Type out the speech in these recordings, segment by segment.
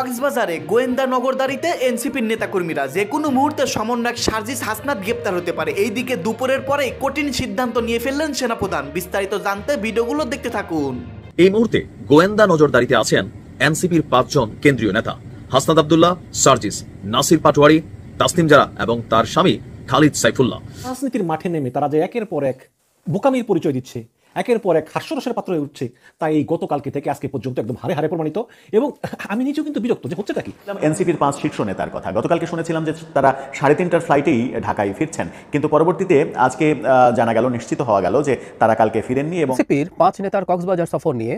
কক্সবাজারে গোয়েন্দা নগরদারিতে এনসিপির নেতাকর্মীরা যে কোনো মুহূর্তে সমন্বয়ক সার্জিস হাসনাত গ্রেপ্তার হতে পারে। এইদিকে দুপুরের পরেই কঠিন সিদ্ধান্ত নিয়ে ফেললেন সেনাপ্রধান। বিস্তারিত জানতে ভিডিওগুলো দেখতে থাকুন। এই মুহূর্তে গোয়েন্দা নজরদারিতে আছেন এনসিপির 5 জন কেন্দ্রীয় নেতা হাসনাত আব্দুল্লাহ, সার্জিস, নাসির পাটোয়ারি, তাসনিম জারা এবং তার স্বামী খালিদ সাইফুল্লাহ। রাজনীতির মাঠে নেমে তারা যে একের পর এক বোকামির পরিচয় দিচ্ছে, একের পর এক হাস্যরসের পাত্র হয়ে উঠছে, তাই এই গতকালকে থেকে আজকে পর্যন্ত একদম হারে হারে প্রমাণিত। এবং আমি নিজেও কিন্তু বিরক্ত যে হচ্ছেটা কি। এনসিপির 5 শীর্ষ নেতার কথা গতকালকে শুনেছিলাম যে তারা 3:30টার ফ্লাইটেই ঢাকায় ফিরছেন, কিন্তু পরবর্তীতে আজকে জানা গেল, নিশ্চিত হওয়া গেল যে তারা কালকে ফিরেননি। এবং এনসিপির 5 নেতার কক্সবাজার সফর নিয়ে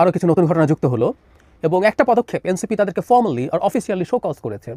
আরও কিছু নতুন ঘটনা যুক্ত হলো এবং একটা পদক্ষেপ এনসিপি তাদেরকে ফর্মালি আর অফিসিয়ালি শো কজ করেছে।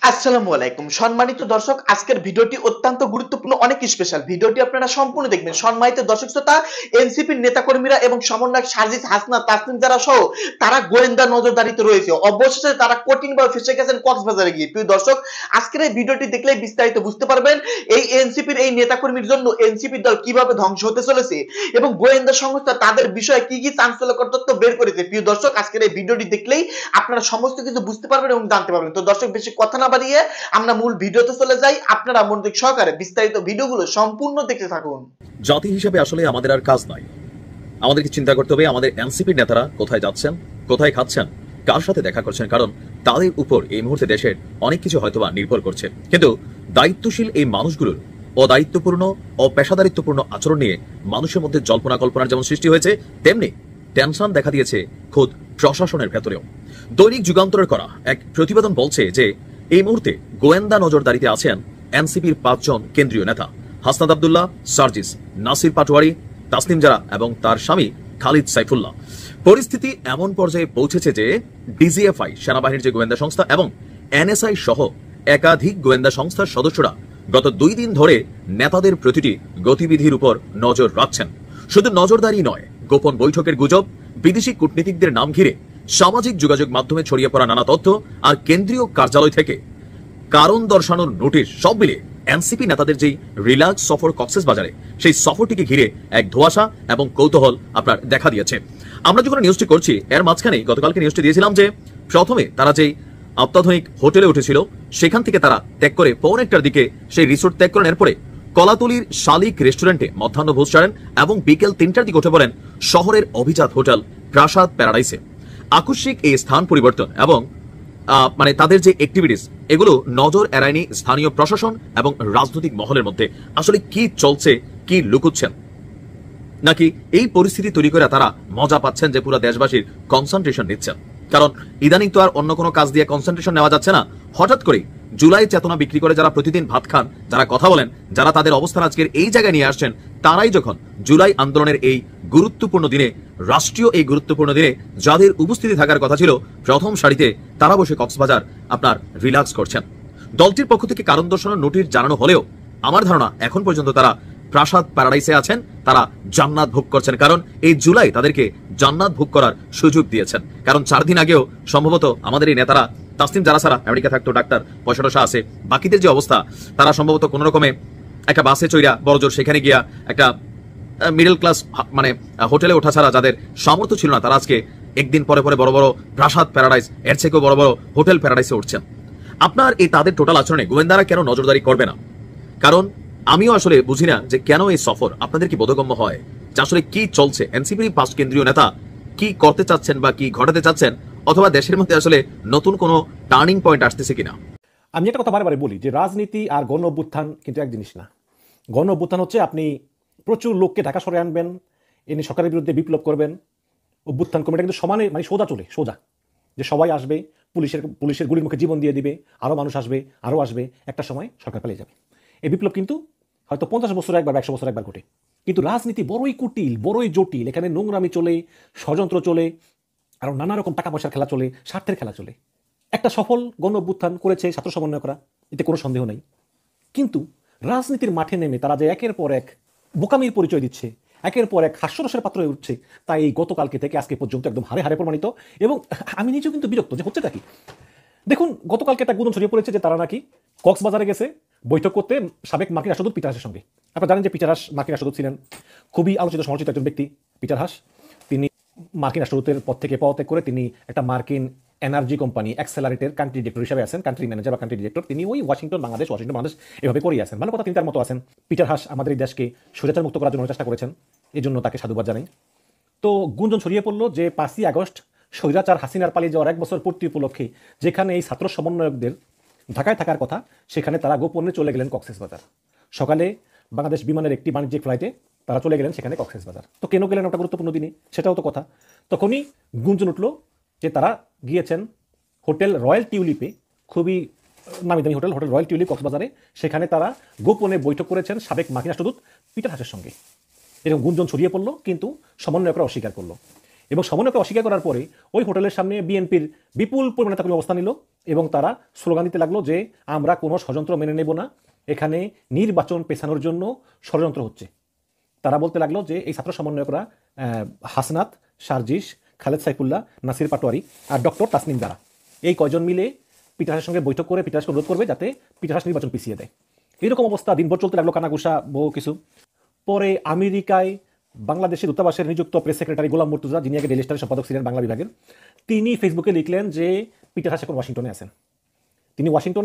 আসসালামু আলাইকুম সম্মানিত দর্শক, আজকের ভিডিওটি অত্যন্ত গুরুত্বপূর্ণ, অনেক স্পেশাল। ভিডিওটি আপনারা সম্পূর্ণ দেখবেন। সম্মানিত দর্শক শ্রোতা, এনসিপির নেতাকর্মীরা এবং সমন্বয়ক সার্জিস হাসনাত, তাসনিম জারা সহ তারা গোয়েন্দা নজরদারিতে রয়েছে। অবশেষে তারা কঠিনভাবে ফেসে গেছেন কক্সবাজারে গিয়ে। প্রিয় দর্শক, আজকের এই ভিডিওটি দেখলে বিস্তারিত বুঝতে পারবেন এই এনসিপির এই নেতাকর্মীর জন্য এনসিপির দল কিভাবে ধ্বংস হতে চলেছে এবং গোয়েন্দা সংস্থা তাদের বিষয়ে কি কি চাঞ্চল্যকর তথ্য বের করেছে। প্রিয় দর্শক, আজকের এই ভিডিওটি দেখলেই আপনারা সমস্ত কিছু বুঝতে পারবেন এবং জানতে পারবেন। তো দর্শক, বেশি কথা না বাড়িয়ে আমরা মূল ভিডিওতে চলে যাই। আপনারা মনোযোগ সহকারে বিস্তারিত ভিডিওগুলো সম্পূর্ণ দেখতে থাকুন। জাতি হিসেবে আসলে আমাদের আর কাজ নাই, আমাদেরকে চিন্তা করতে হবে আমাদের এনসিপির নেতারা কোথায় যাচ্ছেন, কোথায় খাচ্ছেন, কার সাথে দেখা করছেন, কারণ তাদের উপর এই মুহূর্তে দেশের অনেক কিছু হয়তোবা নির্ভর করছে। কিন্তু দায়িত্বশীল এই মানুষগুলোর অদায়িত্বপূর্ণ ও পেশাদারিত্বপূর্ণ আচরণ নিয়ে মানুষের মধ্যে জল্পনা কল্পনার যেমন সৃষ্টি হয়েছে, তেমনি টেনশন দেখা দিয়েছে খোদ প্রশাসনের ভেতরেও। দৈনিক যুগান্তরের করা এক প্রতিবেদন বলছে যে এই মুহূর্তে গোয়েন্দা নজরদারিতে আছেন এনসিপির 5 জন কেন্দ্রীয় নেতা হাসনাত আব্দুল্লাহ, সার্জিস, নাসির পাটোয়ারি, তাসনিম জারা এবং তার স্বামী খালিদ সাইফুল্লাহ। পরিস্থিতি এমন পর্যায়ে পৌঁছেছে যে ডিজিএফআই সেনাবাহিনীর যে গোয়েন্দা সংস্থা এবং এনএসআই সহ একাধিক গোয়েন্দা সংস্থার সদস্যরা গত 2 দিন ধরে নেতাদের প্রতিটি গতিবিধির উপর নজর রাখছেন। শুধু নজরদারি নয়, গোপন বৈঠকের গুজব, বিদেশি কূটনীতিকদের নাম ঘিরে সামাজিক যোগাযোগ মাধ্যমে ছড়িয়ে পড়া নানা তথ্য আর কেন্দ্রীয় কার্যালয় থেকে কারণ দর্শানোর নোটিশ সব মিলে এনসিপি নেতাদের যেই রিল্যাক্স সফর কক্সবাজারে, সেই সফরটিকে ঘিরে এক ধোঁয়াশা এবং কৌতূহল আপনার দেখা দিয়েছে। আমরা যখন নিউজটি করছি এর মাঝখানে গতকালকে নিউজটি দিয়েছিলাম যে প্রথমে তারা যেই অত্যাধুনিক হোটেলে উঠেছিল সেখান থেকে তারা ত্যাগ করে 1:15টার দিকে সেই রিসোর্ট ত্যাগ করেন। এরপরে কলাতলির শালিক রেস্টুরেন্টে মধ্যাহ্ন ভোজ ছাড়েন এবং বিকেল 3টার দিকে উঠে পড়েন শহরের অভিজাত হোটেল প্রাসাদ প্যারাডাইসে। আকস্মিক এই স্থান পরিবর্তন এবং তাদের যে অ্যাক্টিভিটিস, এগুলো নজর এড়ায়নি স্থানীয় প্রশাসন এবং রাজনৈতিক মহলের মধ্যে। আসলে কি চলছে, কি লুকুচ্ছেন, নাকি এই পরিস্থিতি তৈরি করে তারা মজা পাচ্ছেন যে পুরো দেশবাসীর কনসেন্ট্রেশন নিচ্ছেন? কারণ ইদানিং তো আর অন্য কোনো কাজ দিয়ে কনসেন্ট্রেশন নেওয়া যাচ্ছে না। হঠাৎ করে জুলাই চেতনা বিক্রি করে যারা প্রতিদিন ভাত খান, যারা কথা বলেন, যারা তাদের অবস্থান আজকের এই জায়গায় নিয়ে আসছেন, তারাই যখন জুলাই আন্দোলনের এই গুরুত্বপূর্ণ দিনে, রাষ্ট্রীয় এই গুরুত্বপূর্ণ দিনে যাদের উপস্থিতি থাকার কথা ছিল প্রথম সারিতে, তারা বসে কক্সবাজার আপনার রিল্যাক্স করছেন। দলটির পক্ষ থেকে কারণ দর্শানোর নোটিশ জানানো হলেও আমার ধারণা এখন পর্যন্ত তারা প্রাসাদ প্যারাডাইসে আছেন, তারা জান্নাত ভোগ করছেন। কারণ এই জুলাই তাদেরকে জান্নাত ভোগ করার সুযোগ দিয়েছেন। কারণ 4 দিন আগেও সম্ভবত আমাদের এই নেতারা, তাসনিম জারা সারা আমেরিকা থাকতো, ডাক্তার পয়সা আছে, বাকিদের যে অবস্থা, তারা সম্ভবত কোন রকমে একটা বাসে চইরা বড়জোর সেখানে গিয়া একটা মিডল ক্লাস হোটেলে ওঠা ছাড়া যাদের সামর্থ্য ছিল না, তারা আজকে একদিন পরে পরে বড় বড় প্রাসাদ প্যারাডাইস, এর থেকেও বড় বড় হোটেল প্যারাডাইসে উঠছেন। আপনার এই তাদের টোটাল আচরণে গোয়েন্দারা কেন নজরদারি করবে না? কারণ আমিও আসলে বুঝি না যে কেন এই সফর আপনাদের কি বোধগম্য হয়, যে আসলে কি চলছে, এনসিপির 5 কেন্দ্রীয় নেতা কি করতে চাচ্ছেন বা কি ঘটাতে চাচ্ছেন, অথবা দেশের মধ্যে আসলে নতুন কোনো টার্নিং পয়েন্ট আসতেছে কিনা। আমি একটা কথা বারে বলি যে রাজনীতি আর গণ অভ্যুত্থান কিন্তু এক জিনিস না। গণ অভ্যুত্থান হচ্ছে আপনি প্রচুর লোককে ঢাকা সরে আনবেন, এনে সরকারের বিরুদ্ধে বিপ্লব করবেন। অভ্যুত্থান কমিটি কিন্তু সমানে সোজা চলে, সোজা যে সবাই আসবে, পুলিশের গুলির মুখে জীবন দিয়ে দিবে, আরও মানুষ আসবে, আরও আসবে, একটা সময় সরকার পালিয়ে যাবে। এই বিপ্লব কিন্তু হয়তো 50 বছর একবার, 100 বছর একবার ঘটে। কিন্তু রাজনীতি বড়ই কুটিল, বড়ই জটিল। এখানে নোংরামি চলে, ষড়যন্ত্র চলে, আরও নানা রকম টাকা পয়সার খেলা চলে, স্বার্থের খেলা চলে। একটা সফল গণ অভ্যুত্থান করেছে ছাত্র সমন্বয়করা, এতে কোনো সন্দেহ নেই। কিন্তু রাজনীতির মাঠে নেমে তারা যে একের পর এক বোকামির পরিচয় দিচ্ছে, একের পর এক হাস্যরসের পাত্র হয়ে উঠছে, তাই এই গতকালকে থেকে আজকে পর্যন্ত একদম হারে হারে প্রমাণিত। এবং আমি নিজেও কিন্তু বিরক্ত যে হচ্ছেটা কি। দেখুন, গতকালকে একটা গুঞ্জন ছড়িয়ে পড়েছে যে তারা নাকি কক্সবাজারে গেছে বৈঠক করতে সাবেক মার্কিন রাষ্ট্রদূত পিটার হাসের সঙ্গে। আপনারা জানেন যে পিটার হাস মার্কিন রাষ্ট্রদূত ছিলেন, খুবই আলোচিত সমালোচিত একজন ব্যক্তি পিটার হাস। তিনি মার্কিন রাষ্ট্রদূতের পদ থেকে পদত্যাগ করে তিনি একটা মার্কিন এনার্জি কোম্পানি অ্যাক্সেলারেটের কান্ট্রি ডিরেক্টর হিসেবে আছেন, কান্ট্রি ম্যানেজার বা কান্ট্রি ডিরেক্টর। তিনি ওই ওয়াশিংটন বাংলাদেশ এভাবে করেই আছেন। ভালো কথা, তিনি তার মতো আছেন। পিটার হাস আমাদের এই দেশকে স্বৈরাচার মুক্ত করার জন্য চেষ্টা করেছেন, এই জন্য তাকে সাধুবাদ জানাই। তো গুঞ্জন ছড়িয়ে পড়লো যে 5ই আগস্ট স্বৈরাচার হাসিনার পালিয়ে যাওয়ার 1 বছর পূর্তি উপলক্ষে যেখানে এই ছাত্র সমন্বয়কদের ঢাকায় থাকার কথা, সেখানে তারা গোপনে চলে গেলেন কক্সবাজার। সকালে বাংলাদেশ বিমানের একটি বাণিজ্যিক ফ্লাইটে তারা চলে গেলেন সেখানে কক্সবাজার। তো কেন গেলেন ওটা গুরুত্বপূর্ণ দিনে, সেটাও তো কথা। তখনই গুঞ্জন উঠলো যে তারা গিয়েছেন হোটেল রয়্যাল টিউলিপে, খুবই নামি দামি হোটেল রয়্যাল টিউলিপ কক্সবাজারে। সেখানে তারা গোপনে বৈঠক করেছেন সাবেক মার্কিন রাষ্ট্রদূত পিটার হাসের সঙ্গে। এরকম গুঞ্জন ছড়িয়ে পড়লো, কিন্তু সমন্বয়করা অস্বীকার করলো। এবং সমন্বয়করা অস্বীকার করার পরে ওই হোটেলের সামনে বিএনপির বিপুল পরিমাণে নেতাকর্মী অবস্থান নিল এবং তারা স্লোগান দিতে লাগলো যে আমরা কোনো ষড়যন্ত্র মেনে নেব না, এখানে নির্বাচন পেছানোর জন্য ষড়যন্ত্র হচ্ছে। তারা বলতে লাগলো যে এই ছাত্র সমন্বয়করা হাসনাত, সার্জিস, খালেদ সাইফুল্লাহ, নাসির পাটোয়ারি আর ডক্টর তাসনিম দারা, এই কয়জন মিলে পিটার হাসের সঙ্গে বৈঠক করে পিটার হাসকে অনুরোধ করবে যাতে পিটার হাস নির্বাচন পিছিয়ে দেয়। এইরকম অবস্থা দিনভর চলতে লাগলো, কানাঘুষা বহু কিছু। পরে আমেরিকায় বাংলাদেশের দূতাবাসের নিযুক্ত প্রেস সেক্রেটারি গোলাম মুর্তুজা, যিনি আগে ডেইলি স্টারের সম্পাদক ছিলেন বাংলা বিভাগের, তিনি ফেসবুকে লিখলেন যে পিটার হাস এখন ওয়াশিংটনে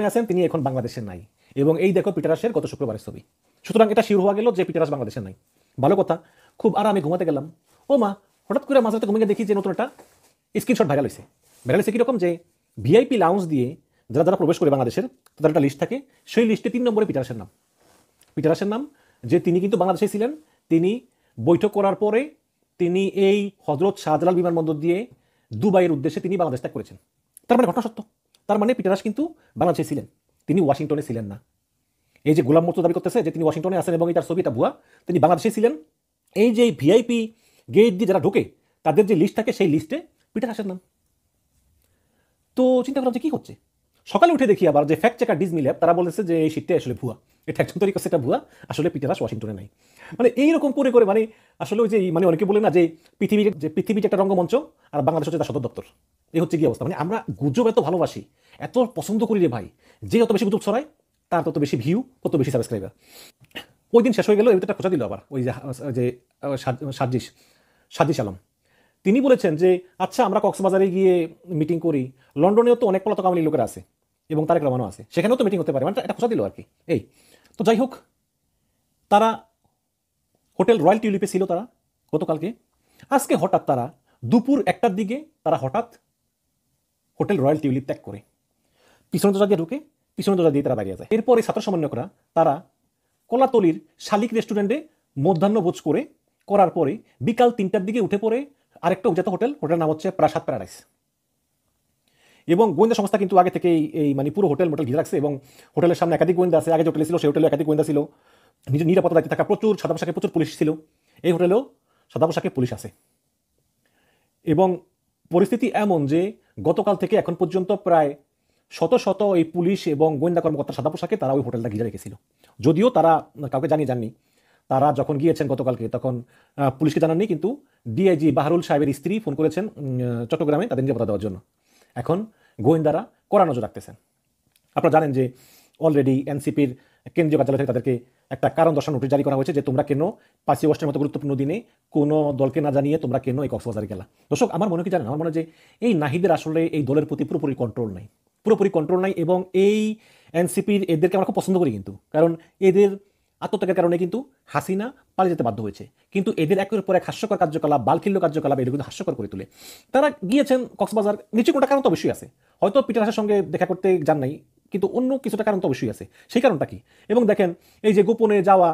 আছেন, তিনি এখন বাংলাদেশে নাই। এবং এই দেখো পিটার হাসের গত শুক্রবারের ছবি। সুতরাং এটা শিওর হওয়া গেল যে পিটার হাস বাংলাদেশে নাই। ভালো কথা, খুব আরামে ঘুমাতে গেলাম। ও মা, হঠাৎ করে মাঝরাতে ঘুমিয়ে দেখি যে নতুন একটা স্ক্রিনশট ভাইরাল হয়েছে কীরকম, যে ভিআইপি লাউঞ্জ দিয়ে যারা যারা প্রবেশ করে বাংলাদেশের, তাদের একটা লিস্ট থাকে। সেই লিস্টে 3 নম্বরে পিটার হাসের নাম, যে তিনি কিন্তু বাংলাদেশে ছিলেন। তিনি বৈঠক করার পরে তিনি এই হজরত শাহজালাল বিমানবন্দর দিয়ে দুবাইয়ের উদ্দেশ্যে তিনি বাংলাদেশ ত্যাগ করেছেন। তার মানে ঘটনা সত্য। তার মানে পিটার হাস কিন্তু বাংলাদেশে ছিলেন, তিনি ওয়াশিংটনে ছিলেন না। এই যে গোলাম মুর্তুজা দাবি করতেছে যে তিনি ওয়াশিংটনে আছেন এবং তার ছবি এটা ভুয়া, তিনি বাংলাদেশে ছিলেন। এই যে ভিআইপি গেট দিয়ে যারা ঢোকে তাদের যে লিস্ট থাকে, সেই লিস্টে পিটার হাসের নাম। তো চিন্তা করলাম যে কী হচ্ছে। সকালে উঠে দেখি আবার যে ফ্যাক্ট চেকার ডিজনি ল্যাব, তারা বলেছে যে এই শীতটা আসলে ভুয়া, এটা একজন তৈরি করছে, এটা ভুয়া, আসলে পিটার হাস ওয়াশিংটনে নাই। মানে এইরকম করে মানে আসলে ওই যে মানে অনেকে বলে না যে পৃথিবীর একটা রঙ্গমঞ্চ আর বাংলাদেশ হচ্ছে তার সদর দপ্তর। এই হচ্ছে কি অবস্থা। মানে আমরা গুজব এত ভালোবাসি, এত পছন্দ করি রে ভাই, যে যত বেশি গুজব ছড়ায় তার তত বেশি ভিউ, তত বেশি সাবস্ক্রাইবার। ওই দিন শেষ হয়ে গেল, এর একটা খোঁজা দিল আবার ওই যে সাজিস আলম। তিনি বলেছেন যে আচ্ছা, আমরা কক্সবাজারে গিয়ে মিটিং করি, লন্ডনেও তো অনেক পলাতক আওয়ামী লীগ লোকেরা আছে এবং তারেক রহমানও আছে, সেখানেও তো মিটিং হতে পারে। মানে এটা খোঁজা দিল আর কি। এই তো যাই হোক, তারা হোটেল রয়্যাল টিউলিপে ছিল তারা গতকালকে। আজকে হঠাৎ তারা দুপুর 1টার দিকে তারা হঠাৎ হোটেল রয়্যাল টিউলিপ ত্যাগ করে পিছনের দরজা দিয়ে ঢুকে, পিছনের দরজা দিয়ে তারা বাইরে যায়। এরপরে ছাত্র সমন্বয়করা তারা কলাতলির শালিক রেস্টুরেন্টে মধ্যাহ্নভোজ করার পরে বিকাল 3টার দিকে উঠে পড়ে আরেকটা উজাত হোটেলের নাম হচ্ছে প্রাসাদ প্যারাডাইস। এবং গোয়েন্দা সংস্থা কিন্তু আগে থেকে এই মানে পুরো হোটেল ঘিরে রাখছে এবং হোটেলের সামনে একাধিক গোয়েন্দা আছে। আগে যে হোটেলে ছিল সেই হোটেলে একাধিক গোয়েন্দা ছিল, নিজের নিরাপত্তা দায়িত্বে থাকা প্রচুর সাদা পোশাকে প্রচুর পুলিশ ছিল। এই হোটেলেও সাদা পোশাকে পুলিশ আছে। এবং পরিস্থিতি এমন যে গতকাল থেকে এখন পর্যন্ত প্রায় শত এই পুলিশ এবং গোয়েন্দা কর্মকর্তা সাদা পোশাকে তারা ওই হোটেলটা ঘিরে রেখেছিল। যদিও তারা কাউকে জাননি, তারা যখন গিয়েছেন গতকালকে তখন পুলিশকে জানাননি, কিন্তু ডিআইজি বাহারুল সাহেবের স্ত্রী ফোন করেছেন চট্টগ্রামে তাদের নিরাপত্তা দেওয়ার জন্য। এখন গোয়েন্দারা কড়া নজর রাখতেছেন। আপনারা জানেন যে অলরেডি এনসিপির কেন্দ্রীয় কার্যালয় থেকে তাদেরকে একটা কারণ দর্শানোর নোটিশ জারি করা হয়েছে যে তোমরা কেন 5ই আগস্টের মতো গুরুত্বপূর্ণ দিনে কোনো দলকে না জানিয়ে তোমরা কেন এই কক্সবাজারে গেলা। দর্শক, আমার মনে কি জানেন, আমার মনে হয় যে এই নাহিদের আসলে এই দলের প্রতি পুরোপুরি কন্ট্রোল নাই এবং এই এনসিপির এদেরকে আমরা খুব পছন্দ করি, কিন্তু কারণ এদের আত্মত্যাগের কারণে কিন্তু হাসিনা পালিয়ে যেতে বাধ্য হয়েছে। কিন্তু এদের একের পর এক হাস্যকর কার্যকলাপ, বালখিল্য কার্যকলাপ এদের কিন্তু হাস্যকর করে তোলে। তারা গিয়েছেন কক্সবাজার, নিশ্চয়ই কোনটা কারণ তো অবশ্যই আছে। হয়তো পিটার হাসের সঙ্গে দেখা করতে যান নাই, কিন্তু অন্য কিছুটা কারণ তো অবশ্যই আছে। সেই কারণটা কি? এবং দেখেন এই যে গোপনে যাওয়া,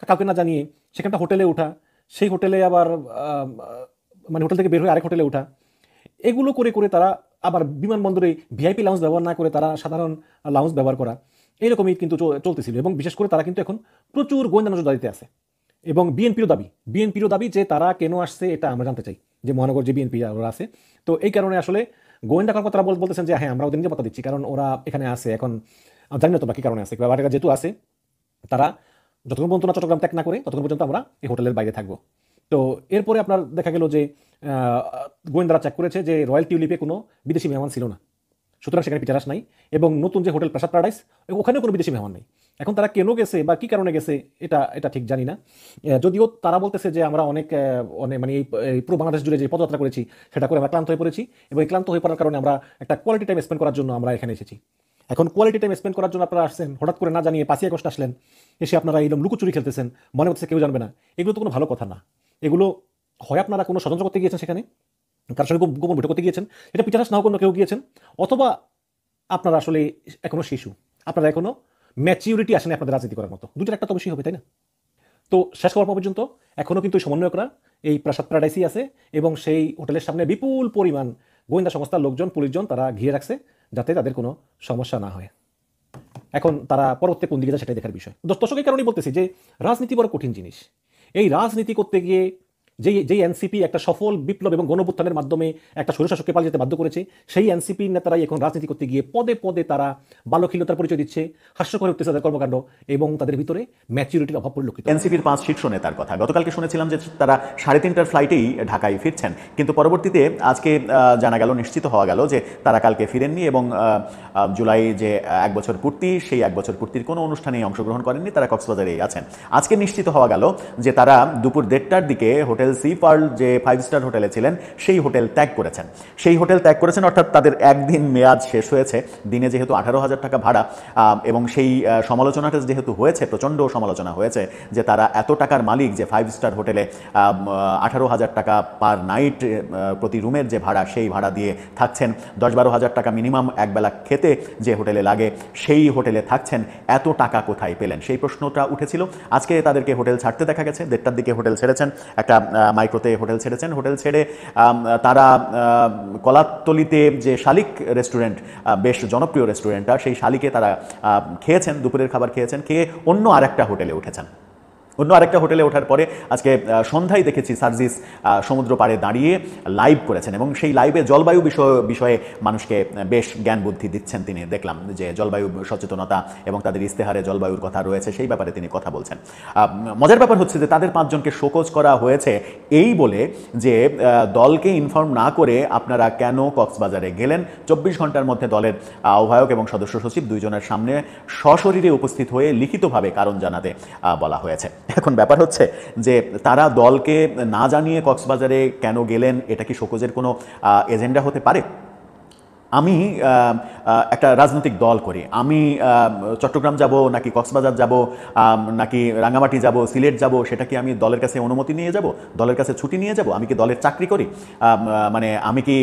কাউকে না জানিয়ে সেখানটা হোটেলে ওঠা, সেই হোটেলে আবার মানে হোটেল থেকে বের হয়ে আরেক হোটেলে ওঠা, এগুলো করে তারা আবার বিমানবন্দরে ভিআইপি লাউঞ্জ ব্যবহার না করে তারা সাধারণ লাউঞ্জ ব্যবহার করা, এইরকমই কিন্তু চলতেছিল। এবং বিশেষ করে তারা কিন্তু এখন প্রচুর গোয়েন্দা নজরদারিতে আছে। এবং বিএনপিরও দাবি যে তারা কেন আসছে এটা আমরা জানতে চাই, যে মহানগর যে বিএনপি ওরা আছে। তো এই কারণে আসলে গোয়েন্দা কর্মকর্তারা বলতেছেন যে হ্যাঁ, আমরা ওদের নিরাপত্তা দিচ্ছি, কারণ ওরা এখানে আছে। এখন জানি না তো বাকি কারণে আছে, বাকিরা যেহেতু আছে, তারা যতক্ষণ পর্যন্ত না চট্টগ্রাম ত্যাগ না করে ততক্ষণ পর্যন্ত আমরা এই হোটেলের বাইরে থাকবো। তো এরপরে আপনার দেখা গেল যে গোয়েন্দারা চেক করেছে যে রয়্যাল টিউলিপে কোনো বিদেশি মেহমান ছিল না। সুতরাং সেখানে পিটারাস নাই, এবং নতুন যে হোটেল প্রাসাদ প্যারাডাইস ওখানেও কোনো বিদেশি মেহমান নেই। এখন তারা কেন গেছে বা কি কারণে গেছে এটা ঠিক জানি না। যদিও তারা বলতেছে যে আমরা অনেক মানে এই পুরো বাংলাদেশ জুড়ে যে পদযাত্রা করেছি সেটা করে আমরা ক্লান্ত হয়ে পড়েছি, এবং এই ক্লান্ত হয়ে পড়ার কারণে আমরা একটা কোয়ালিটি টাইম স্পেন্ড করার জন্য আমরা এখানে এসেছি। এখন কোয়ালিটি টাইম স্পেন্ড করার জন্য আপনারা আসছেন, হঠাৎ করে না জানিয়ে 5ই আগস্ট আসলেন, এসে আপনারা এইরকম লুকোচুরি খেলতেছেন, মনে হচ্ছে কেউ জানবে না। এগুলো তো কোনো ভালো কথা না। এগুলো হয় আপনারা কোনো ষড়যন্ত্র করতে গিয়েছেন, সেখানে কার সঙ্গে গোপন বৈঠক করতে গিয়েছেন, এটা পিটারাস নাও কোনো কেউ গিয়েছেন, অথবা আপনারা আসলে এখনো শিশু, আপনারা এখনো ম্যাচিউরিটি আসেনি আপনাদের রাজনীতি করার মতো। দুটোর একটা তো বেশি হবে, তাই না? তো শেষ হওয়ার পর্যন্ত এখনও কিন্তু সমন্বয়করা এই প্রাসাদ প্যারাডাইসই আছে, এবং সেই হোটেলের সামনে বিপুল পরিমাণ গোয়েন্দা সংস্থার লোকজন, পুলিশজন তারা ঘিরে রাখছে যাতে তাদের কোনো সমস্যা না হয়। এখন তারা পরবর্তী কোন দিকে যায় সেটাই দেখার বিষয়। দর্শক, এই কারণেই বলতেছি যে রাজনীতি বড় কঠিন জিনিস। এই রাজনীতি করতে গিয়ে যেই এনসিপি একটা সফল বিপ্লব এবং গণঅভ্যুত্থানের মাধ্যমে একটা স্বৈরশাসককে পালিয়ে যেতে বাধ্য করেছে, সেই এনসিপি নেতারাই এখন রাজনীতি করতে গিয়ে পদে পদে তারা বাল্যখিল্যতার পরিচয় দিচ্ছে, হাস্যকর উঠতেছে তাদের কর্মকাণ্ড, এবং তাদের ভিতরে ম্যাচুরিটির অভাব পরিলক্ষিত। এনসিপির 5 শীর্ষ নেতার কথা গতকালকে শুনেছিলাম যে তারা 3:30টার ফ্লাইটেই ঢাকায় ফিরছেন, কিন্তু পরবর্তীতে আজকে জানা গেল, নিশ্চিত হওয়া গেল যে তারা কালকে ফিরেননি, এবং জুলাই যে 1 বছর পূর্তি, সেই 1 বছর পূর্তির কোনো অনুষ্ঠানেই অংশগ্রহণ করেননি, তারা কক্সবাজারেই আছেন। আজকে নিশ্চিত হওয়া গেল যে তারা দুপুর 1:30টার দিকে হোটেল সি পার্ল, যে 5 স্টার হোটেলে ছিলেন, সেই হোটেল ত্যাগ করেছেন। সেই হোটেল ত্যাগ করেছেন অর্থাৎ তাদের একদিন মেয়াদ শেষ হয়েছে। দিনে যেহেতু 18,000 টাকা ভাড়া, এবং সেই সমালোচনাটা যেহেতু হয়েছে, প্রচণ্ড সমালোচনা হয়েছে যে তারা এত টাকার মালিক যে 5 স্টার হোটেলে 18,000 টাকা পার নাইট প্রতি রুমের যে ভাড়া, সেই ভাড়া দিয়ে থাকছেন। 10-12,000 টাকা মিনিমাম একবেলা খেতে যে হোটেলে লাগে, সেই হোটেলে থাকছেন। এত টাকা কোথায় পেলেন, সেই প্রশ্নটা উঠেছিল। আজকে তাদেরকে হোটেল ছাড়তে দেখা গেছে, 1:30টার দিকে হোটেল ছেড়েছেন, একটা মাইক্রোতে হোটেল ছেড়েছেন। হোটেল ছেড়ে তারা কলাতলিতে যে শালিক রেস্টুরেন্ট, বেশ জনপ্রিয় রেস্টুরেন্টটা, সেই শালিকে তারা খেয়েছেন, দুপুরের খাবার খেয়েছেন, খেয়ে অন্য আরেকটা হোটেলে উঠেছেন। অন্য আরেকটা হোটেলে ওঠার পরে আজকে সন্ধ্যায় দেখেছি সার্জিস সমুদ্র পাড়ে দাঁড়িয়ে লাইভ করেছেন, এবং সেই লাইভে জলবায়ু বিষয়ে মানুষকে বেশ জ্ঞান বুদ্ধি দিচ্ছেন তিনি। দেখলাম যে জলবায়ু সচেতনতা এবং তাদের ইস্তেহারে জলবায়ুর কথা রয়েছে, সেই ব্যাপারে তিনি কথা বলছেন। মজার ব্যাপার হচ্ছে যে তাদের 5 জনকে শোকজ করা হয়েছে এই বলে যে দলকে ইনফর্ম না করে আপনারা কেন কক্সবাজারে গেলেন। 24 ঘন্টার মধ্যে দলের আহ্বায়ক এবং সদস্য সচিব 2 জনের সামনে সশরীরে উপস্থিত হয়ে লিখিতভাবে কারণ জানাতে বলা হয়েছে। এখন ব্যাপার হচ্ছে যে তারা দলকে না জানিয়ে কক্সবাজারে কেন গেলেন, এটা কি শোকজের কোনো এজেন্ডা হতে পারে? আমি একটা রাজনৈতিক দল করি, আমি চট্টগ্রাম যাব নাকি কক্সবাজার যাব নাকি রাঙামাটি যাব, সিলেট যাব, সেটা কি আমি দলের কাছে অনুমতি নিয়ে যাব, দলের কাছে ছুটি নিয়ে যাব? আমি কি দলের চাকরি করি? মানে আমি কি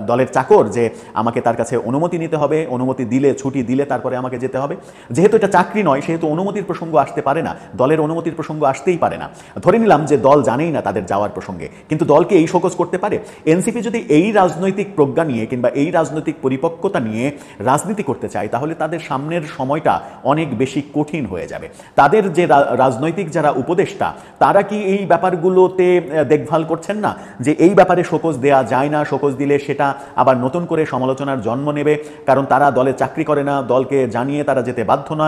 দলের চাকর যে আমাকে তার কাছে অনুমতি নিতে হবে, অনুমতি দিলে, ছুটি দিলে তারপরে আমাকে যেতে হবে? যেহেতু এটা চাকরি নয়, সেহেতু অনুমতির প্রসঙ্গ আসতে পারে না, দলের অনুমতির প্রসঙ্গ আসতেই পারে না। ধরে নিলাম যে দল জানেই না তাদের যাওয়ার প্রসঙ্গে, কিন্তু দলকে এই শোকজ করতে পারে? এনসিপি যদি এই রাজনৈতিক প্রজ্ঞা নিয়ে কিংবা এই রাজনৈতিক পরিপক্কতা নিয়ে রাজনীতি করতে চায়, তাহলে তাদের সামনের সময়টা অনেক বেশি কঠিন হয়ে যাবে। তাদের যে রাজনৈতিক যারা উপদেষ্টা, তারা কি এই ব্যাপারগুলোতে দেখভাল করছেন না যে এই ব্যাপারে শোকজ দেয়া যায় না, শোকজ দিলে সেটা আবার নতুন করে সমালোচনার জন্ম নেবে, কারণ তারা দলে চাকরি করে না, দলকে জানিয়ে তারা যেতে বাধ্য না।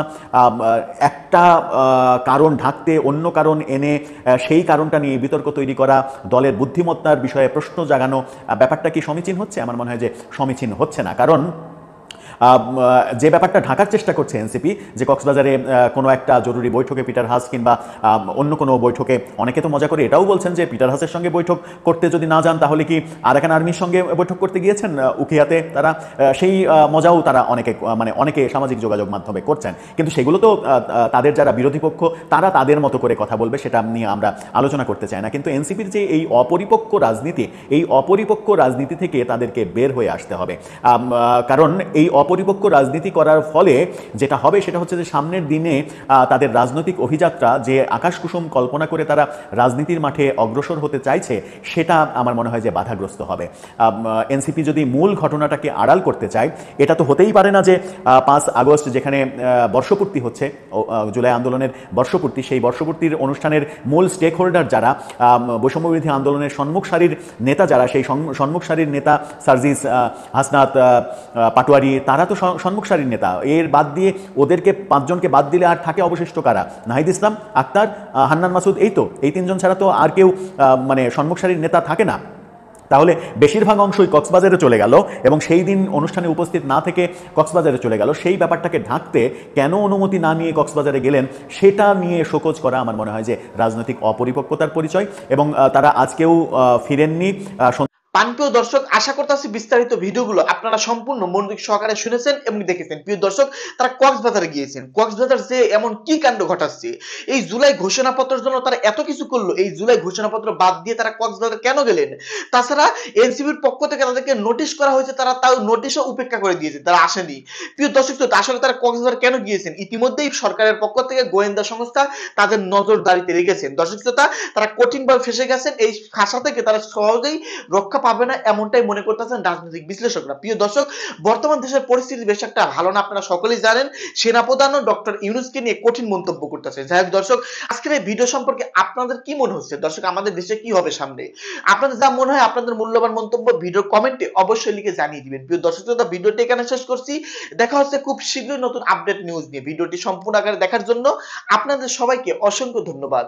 একটা কারণ ঢাকতে অন্য কারণ এনে সেই কারণটা নিয়ে বিতর্ক তৈরি করা, দলের বুদ্ধিমত্তার বিষয়ে প্রশ্ন জাগানো, ব্যাপারটা কি সমীচীন হচ্ছে? আমার মনে হয় যে সমীচীন হচ্ছে না। কারণ যে ব্যাপারটা ঢাকার চেষ্টা করছে এনসিপি, যে কক্সবাজারে কোনো একটা জরুরি বৈঠকে পিটার হাস কিংবা অন্য কোনো বৈঠকে, অনেকে তো মজা করে এটাও বলছেন যে পিটার হাসের সঙ্গে বৈঠক করতে যদি না যান তাহলে কি আরাকান আর্মির সঙ্গে বৈঠক করতে গিয়েছেন উখিয়াতে তারা, সেই মজাও তারা অনেকে সামাজিক যোগাযোগ মাধ্যমে করছেন। কিন্তু সেগুলো তো তাদের যারা বিরোধী পক্ষ তারা তাদের মতো করে কথা বলবে, সেটা নিয়ে আমরা আলোচনা করতে চাই না। কিন্তু এনসিপির যে এই অপরিপক্ক রাজনীতি, এই অপরিপক্ক রাজনীতি থেকে তাদেরকে বের হয়ে আসতে হবে। কারণ এই অপরিপক্ক রাজনীতি করার ফলে যেটা হবে সেটা হচ্ছে যে সামনের দিনে তাদের রাজনৈতিক অভিযাত্রা, যে আকাশকুসুম কল্পনা করে তারা রাজনীতির মাঠে অগ্রসর হতে চাইছে, সেটা আমার মনে হয় যে বাধাগ্রস্ত হবে। এনসিপি যদি মূল ঘটনাটাকে আড়াল করতে চায়, এটা তো হতেই পারে না যে 5 আগস্ট যেখানে বর্ষপূর্তি হচ্ছে, জুলাই আন্দোলনের বর্ষপূর্তি, সেই বর্ষপূর্তির অনুষ্ঠানের মূল স্টেক হোল্ডার যারা, বৈষম্যবিরোধী আন্দোলনের সম্মুখ সারির নেতা যারা, সেই সম্মুখ সারির নেতা সার্জিস, হাসনাত, পাটোয়ারি, তারা তো সম্মুখ সারির নেতা। এর বাদ দিয়ে ওদেরকে 5 জনকে বাদ দিলে আর থাকে অবশিষ্ট কারা? নাহিদ ইসলাম, আক্তার, হান্নান মাসুদ, এই 3 জন ছাড়া তো আর কেউ সম্মুখ সারির নেতা থাকে না। তাহলে বেশিরভাগ অংশই কক্সবাজারে চলে গেল এবং সেই দিন অনুষ্ঠানে উপস্থিত না থেকে কক্সবাজারে চলে গেল। সেই ব্যাপারটাকে ঢাকতে কেন অনুমতি না নিয়ে কক্সবাজারে গেলেন সেটা নিয়ে শোকজ করা আমার মনে হয় যে রাজনৈতিক অপরিপক্বতার পরিচয়। এবং তারা আজকেও ফিরেননি। প্রিয় দর্শক, আশা করতেছি বিস্তারিত ভিডিওগুলো আপনারা সম্পূর্ণ মনোযোগ সহকারে শুনেছেন এবং দেখেছেন। প্রিয় দর্শক, তারা কক্সবাজারে গিয়েছেন। কক্সবাজার যে এমন কি কাণ্ড ঘটাচ্ছে, এই জুলাই ঘোষণাপত্রের জন্য তারা এত কিছু করলো, এই জুলাই ঘোষণাপত্র বাদ দিয়ে তারা কক্সবাজার কেন গেলেন? তাছাড়া এনসিপির পক্ষ থেকে তাদেরকে নোটিশ করা হয়েছে, তারা তাও নোটিশও উপেক্ষা করে দিয়েছে, তারা আসেনি। প্রিয় দর্শক, তো আসলে তারা কক্সবাজার কেন গিয়েছেন? ইতিমধ্যেই সরকারের পক্ষ থেকে গোয়েন্দা সংস্থা তাদের নজরদারিতে রেখেছেন। দর্শক শ্রোতা, তারা কঠিনভাবে ফেসে গেছেন। এই ফাঁসা থেকে তারা সহজেই রক্ষা পাবে না, এমনটাই মনে করতেছেন রাজনৈতিক বিশ্লেষকরা। প্রিয় দর্শক, বর্তমান দেশের পরিস্থিতি বেশ একটা ভালো না, আপনারা সকলেই জানেন। সেনাপ্রধানও ডক্টর ইউনূসকে নিয়ে কঠিন মন্তব্য করতেছে। যাই হোক দর্শক, আজকের এই ভিডিও সম্পর্কে আপনাদের কি মনে হচ্ছে? দর্শক, আমাদের দেশে কি হবে সামনে? আপনাদের যা মনে হয়, আপনাদের মূল্যবান মন্তব্য ভিডিও কমেন্টে অবশ্যই লিখে জানিয়ে দিবেন। প্রিয় দর্শক, ভিডিওটি এখানে শেষ করছি। দেখা হচ্ছে খুব শীঘ্রই নতুন আপডেট নিউজ নিয়ে। ভিডিওটি সম্পূর্ণ আকারে দেখার জন্য আপনাদের সবাইকে অসংখ্য ধন্যবাদ।